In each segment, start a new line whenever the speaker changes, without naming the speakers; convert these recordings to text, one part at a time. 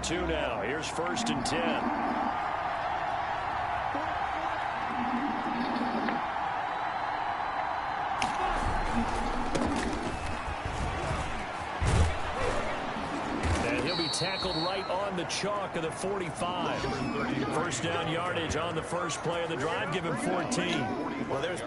42 now. Here's 1st and 10. Tackled right on the chalk of the 45. First down yardage on the first play of the drive. Give him 14.
Well, there's...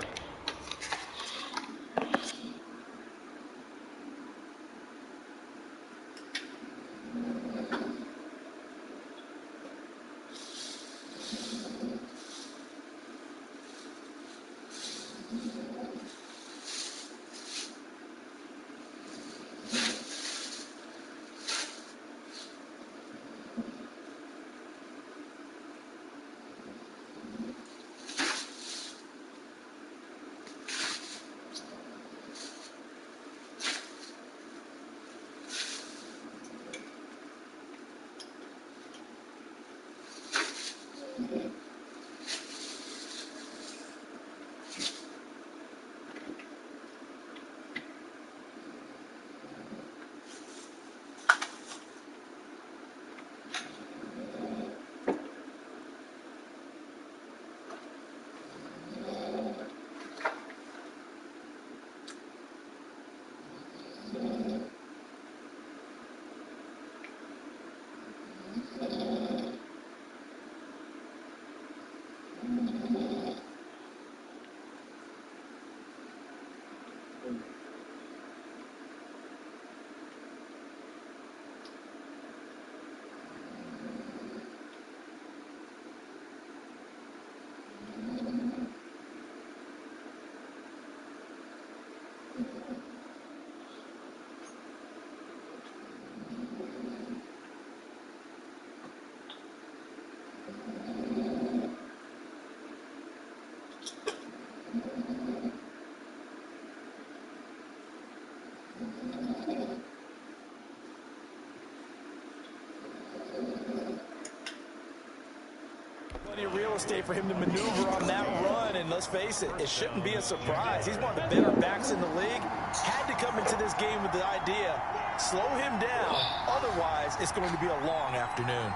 plenty of real estate for him to maneuver on that run, and let's face it, it shouldn't be a surprise. He's one of the better backs in the league. Had to come into this game with the idea, slow him down, otherwise it's going to be a long afternoon.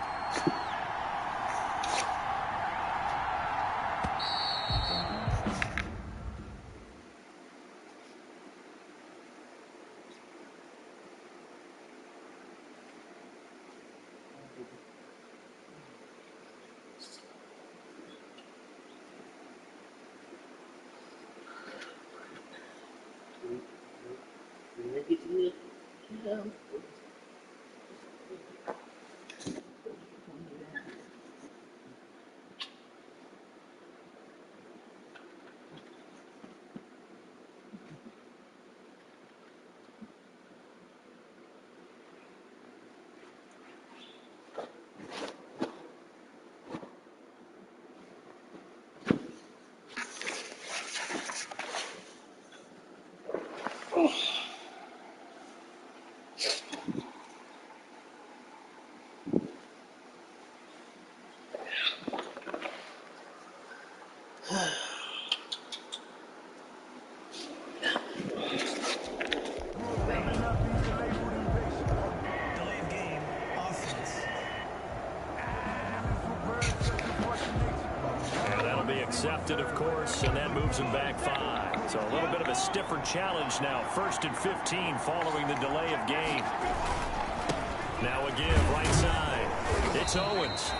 Accepted, of course, and that moves him back 5. So a little bit of a stiffer challenge now. 1st and 15 following the delay of game. Now a give right side. It's Owens.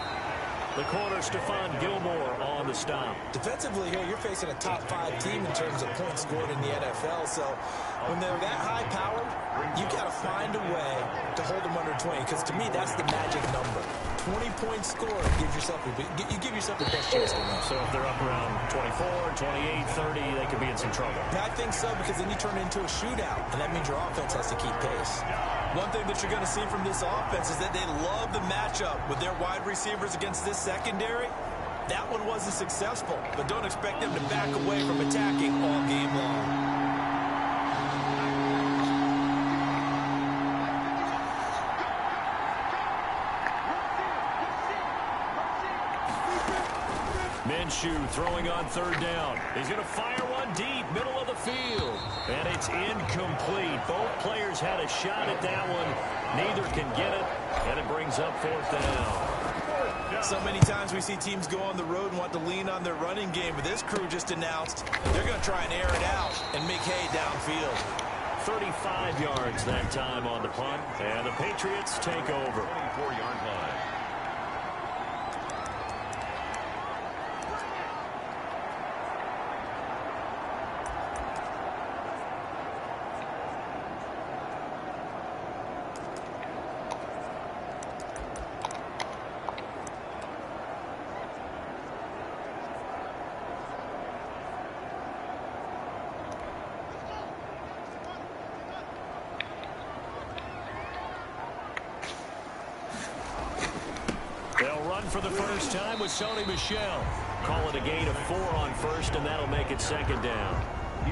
The corner, Stephon Gilmore on the stop.
Defensively here, you're facing a top 5 team in terms of points scored in the NFL. So when they're that high powered, you got to find a way to hold them under 20. Because to me, that's the magic number. 20 points scored gives yourself you give yourself the best chance to win.
So if they're up around 24, 28, 30, they could be in some trouble.
Yeah, I think so, because then you turn it into a shootout, and that means your offense has to keep pace. One thing that you're going to see from this offense is that they love the matchup with their wide receivers against this secondary. That one wasn't successful, but don't expect them to back away from attacking all game long.
Minshew throwing on third down. He's going to fire one deep, middle of the field. And it's incomplete. Both players had a shot at that one. Neither can get it, and it brings up fourth down.
So many times we see teams go on the road and want to lean on their running game, but this crew just announced they're going to try and air it out and make hay downfield.
35 yards that time on the punt, and the Patriots take over.
24-yard line.
For the first time with Sony Michel. Call it a gain of 4 on first, and that'll make it second down.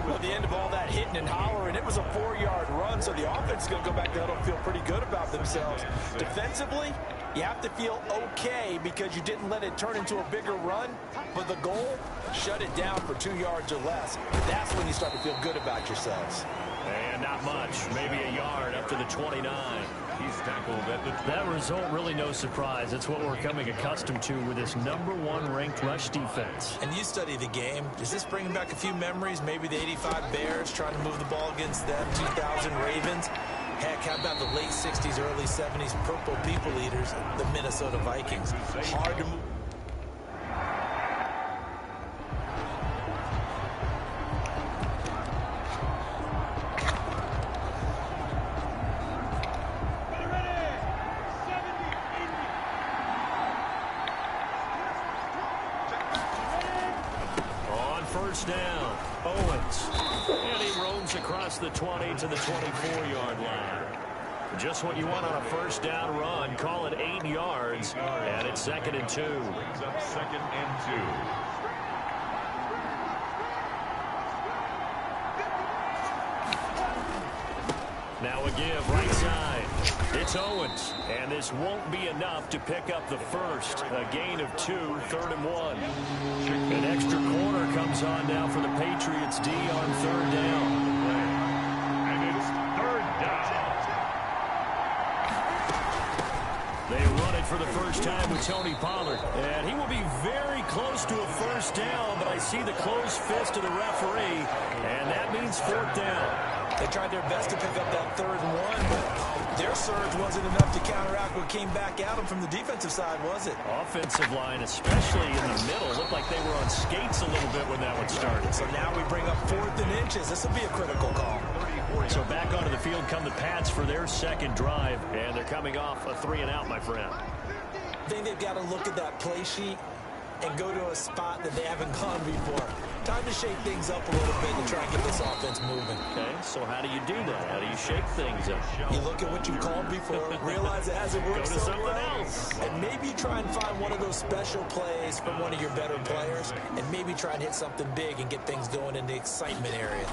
At the end of all that hitting and hollering, it was a 4-yard run, so the offense is going to go back there and feel pretty good about themselves. Defensively, you have to feel okay because you didn't let it turn into a bigger run, but the goal, shut it down for 2 yards or less. That's when you start to feel good about yourselves.
And not much, maybe a yard up to the 29.
He's tackled at the 20.
That result, really no surprise. It's what we're coming accustomed to with this #1 ranked rush defense.
And you study the game. Is this bringing back a few memories? Maybe the 85 Bears trying to move the ball against them, 2000 Ravens. Heck, how about the late 60s, early 70s Purple People Eaters, the Minnesota Vikings? Hard to move.
Down. Owens. And he roams across the 20 to the 24-yard line. Just what you want on a first down run. Call it 8 yards. And it's 2nd and 2.
Brings up 2nd and 2.
Now a give right side. It's Owens. And this won't be enough to pick up the first. A gain of 2, 3rd and 1. An extra corner comes on now for the Patriots D on 3rd down.
And it's 3rd down.
They run it for the first time with Tony Pollard. And he will be very close to a first down, but I see the closed fist of the referee. And that means 4th down.
They tried their best to pick up that 3rd and 1, but their surge wasn't enough to counteract what came back at them from the defensive side, was it?
Offensive line, especially in the middle, looked like they were on skates a little bit when that one started.
So now we bring up 4th and inches. This will be a critical call.
So back onto the field come the Pats for their second drive, and they're coming off a 3-and-out, my friend.
I think they've got to look at that play sheet and go to a spot that they haven't gone before. Time to shake things up a little bit and try and get this offense moving.
Okay, so how do you do that? How do you shake things up?
You look at what you've called before, realize it hasn't worked
Go to
so
something
well,
else.
and maybe try and find one of those special plays from one of your better players, and maybe try and hit something big and get things going in the excitement area.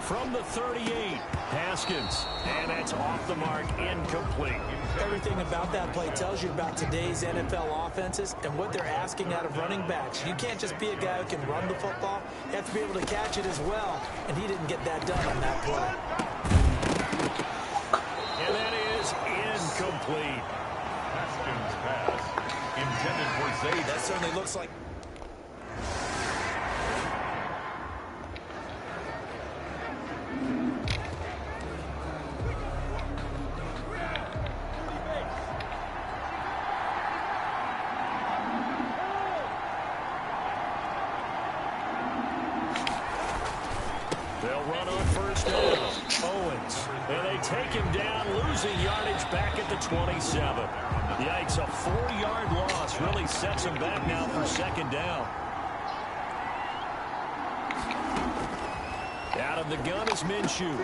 From the 38, Haskins, and that's off the mark, incomplete.
Everything about that play tells you about today's NFL offenses and what they're asking out of running backs. You can't just be a guy who can run the football. You have to be able to catch it as well, and he didn't get that done on that play.
And that is incomplete.
Haskins pass intended for Zay.
That certainly looks like...
They'll run on first down. Owens. And they take him down, losing yardage back at the 27. Yikes, a 4-yard loss really sets him back now for second down. Out of the gun is Minshew.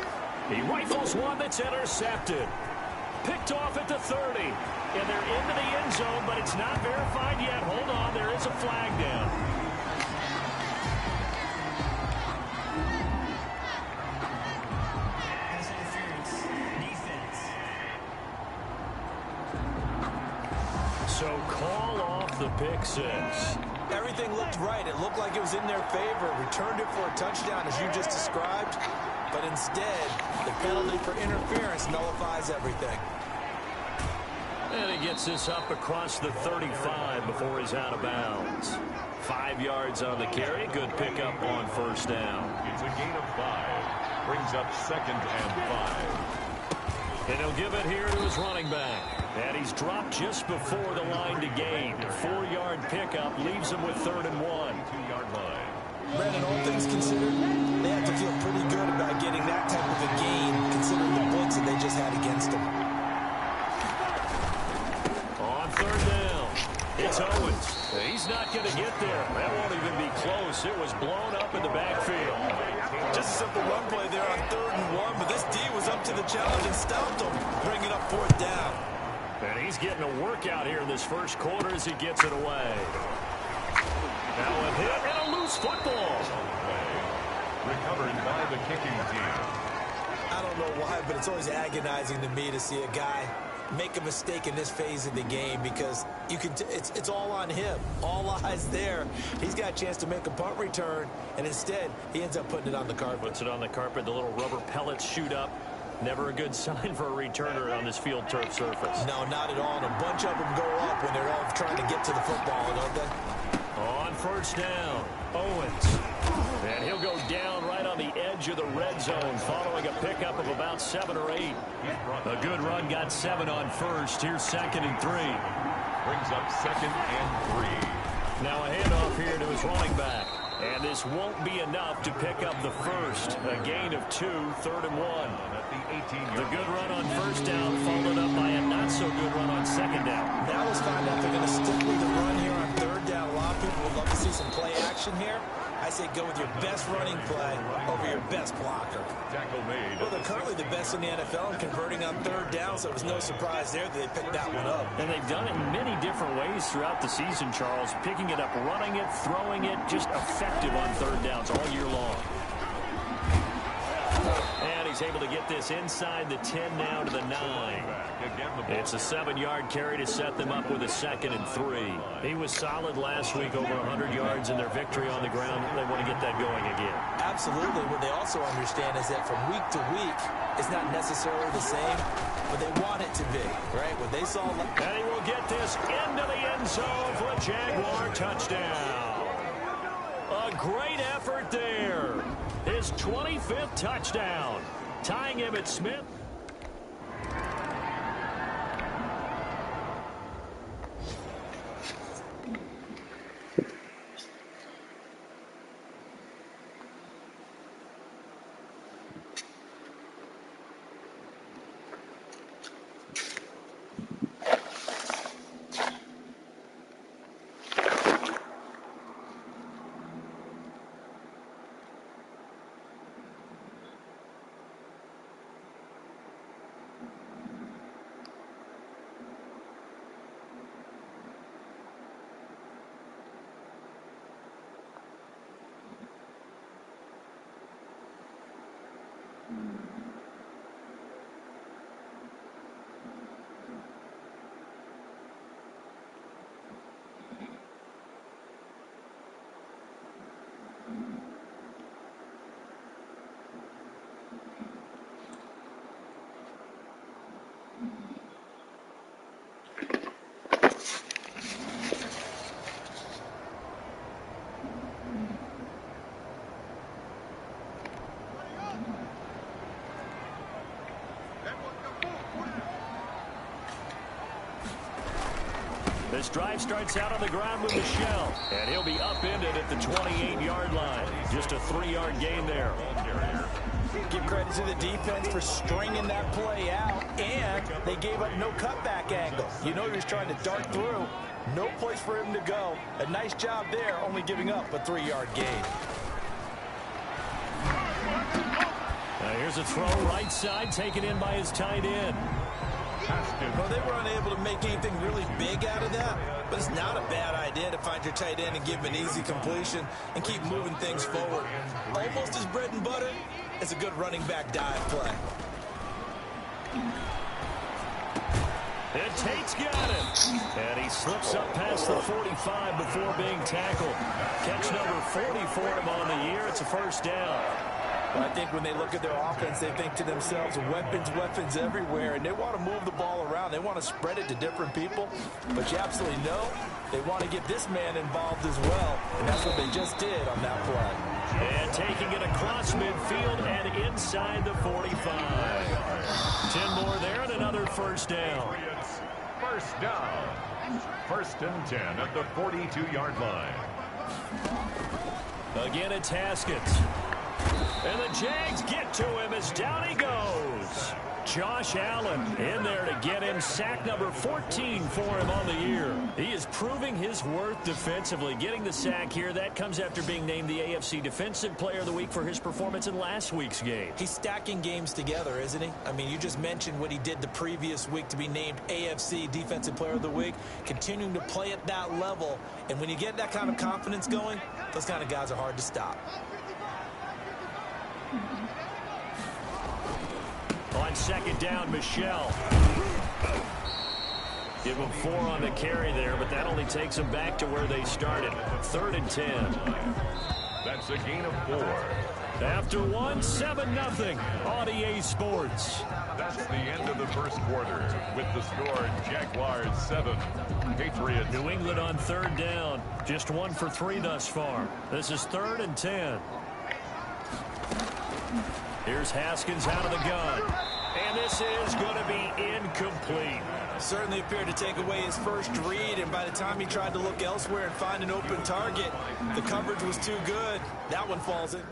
He rifles one that's intercepted. Picked off at the 30. And they're into the end zone, but it's not verified yet. Hold on, there is a flag down. So call off the pick six.
everything looked right. It looked like it was in their favor. Returned it for a touchdown, as you just described. But instead, the penalty for interference nullifies everything.
And he gets this up across the 35 before he's out of bounds. 5 yards on the carry. Good pickup on first down.
It's a gain of 5. Brings up 2nd and 5.
And he'll give it here to his running back. And he's dropped just before the line to gain. 4-yard pickup leaves him with 3rd and 1.
2-yard line.
Brandon, all things considered, they have to feel pretty good about getting that type of a gain, considering the blitz that they just had against them.
On 3rd down, it's Owens. He's not going to get there. That won't even be close. It was blown up in the backfield.
Just a simple run play there on 3rd and 1, but this D was up to the challenge and stopped him, bringing up 4th down.
And he's getting a workout here in this first quarter as he gets it away. Now a hit and a loose football.
Recovered by the kicking team.
I don't know why, but it's always agonizing to me to see a guy make a mistake in this phase of the game, because you can it's all on him. All eyes there. He's got a chance to make a punt return, and instead he ends up putting it on the carpet.
Puts it on the carpet. The little rubber pellets shoot up. Never a good sign for a returner on this field turf surface.
No, not at all. And a bunch of them go up when they're all trying to get to the football, don't they?
On first down, Owens. And he'll go down right on the edge of the red zone following a pickup of about 7 or 8. A good run got 7 on first. Here's 2nd and 3.
Brings up 2nd and 3.
Now a handoff here to his running back. And this won't be enough to pick up the first. A gain of 2, 3rd and 1.
At the 18-yard.
The good run on first down followed up by a not-so-good run on 2nd down.
Now let's find out if they're going to stick with the run here on 3rd down. A lot of people would love to see some play action here. I say go with your best running play over your best blocker.
Tackle made.
Well, they're currently the best in the NFL in converting on 3rd down, so it was no surprise there that they picked that one up.
And they've done it in many different ways throughout the season, Charles. Picking it up, running it, throwing it, just effective on 3rd downs all year long. And he's able to get this inside the 10 now to the 9. It's a 7-yard carry to set them up with a 2nd and 3. He was solid last week, over 100 yards in their victory on the ground. They want to get that going again.
Absolutely. What they also understand is that from week to week, it's not necessarily the same, but they want it to be, right? What they saw.
And he will get this into the end zone for a Jaguar touchdown. A great effort there. His 25th touchdown, tying Emmitt Smith. This drive starts out on the ground with Michelle, and he'll be upended at the 28-yard line. Just a 3-yard gain there.
Give credit to the defense for stringing that play out, and they gave up no cutback angle. You know he was trying to dart through. No place for him to go. A nice job there, only giving up a 3-yard gain.
Now here's a throw right side, taken in by his tight end.
Well, they were unable to make anything really big out of that, but it's not a bad idea to find your tight end and give him an easy completion and keep moving things forward. Almost his bread and butter. It's a good running back dive play.
And Tate's got it. And he slips up past the 45 before being tackled. Catch number 40 for him on the year. It's a first down.
Well, I think when they look at their offense, they think to themselves, weapons, weapons everywhere, and they want to move the ball around. They want to spread it to different people, but you absolutely know they want to get this man involved as well, and that's what they just did on that play.
And taking it across midfield and inside the 45. 10 more there and another first down.
First down. First and 10 at the 42-yard line.
Again, it's Haskins. And the Jags get to him as down he goes. Josh Allen in there to get him sack number 14 for him on the year. He is proving his worth defensively. Getting the sack here, that comes after being named the AFC Defensive Player of the Week for his performance in last week's game.
He's stacking games together, isn't he? I mean, you just mentioned what he did the previous week to be named AFC Defensive Player of the Week, continuing to play at that level. And when you get that kind of confidence going, those kind of guys are hard to stop.
On second down, Michelle. Give them 4 on the carry there, but that only takes them back to where they started. 3rd and 10.
That's a gain of 4.
After one, 7-0 on EA Sports.
That's the end of the first quarter with the score Jaguars 7, Patriots.
New England on 3rd down. Just 1 for 3 thus far. This is 3rd and 10. Here's Haskins out of the gun. And this is going to be incomplete.
Certainly appeared to take away his first read, and by the time he tried to look elsewhere and find an open target, the coverage was too good. That one falls in.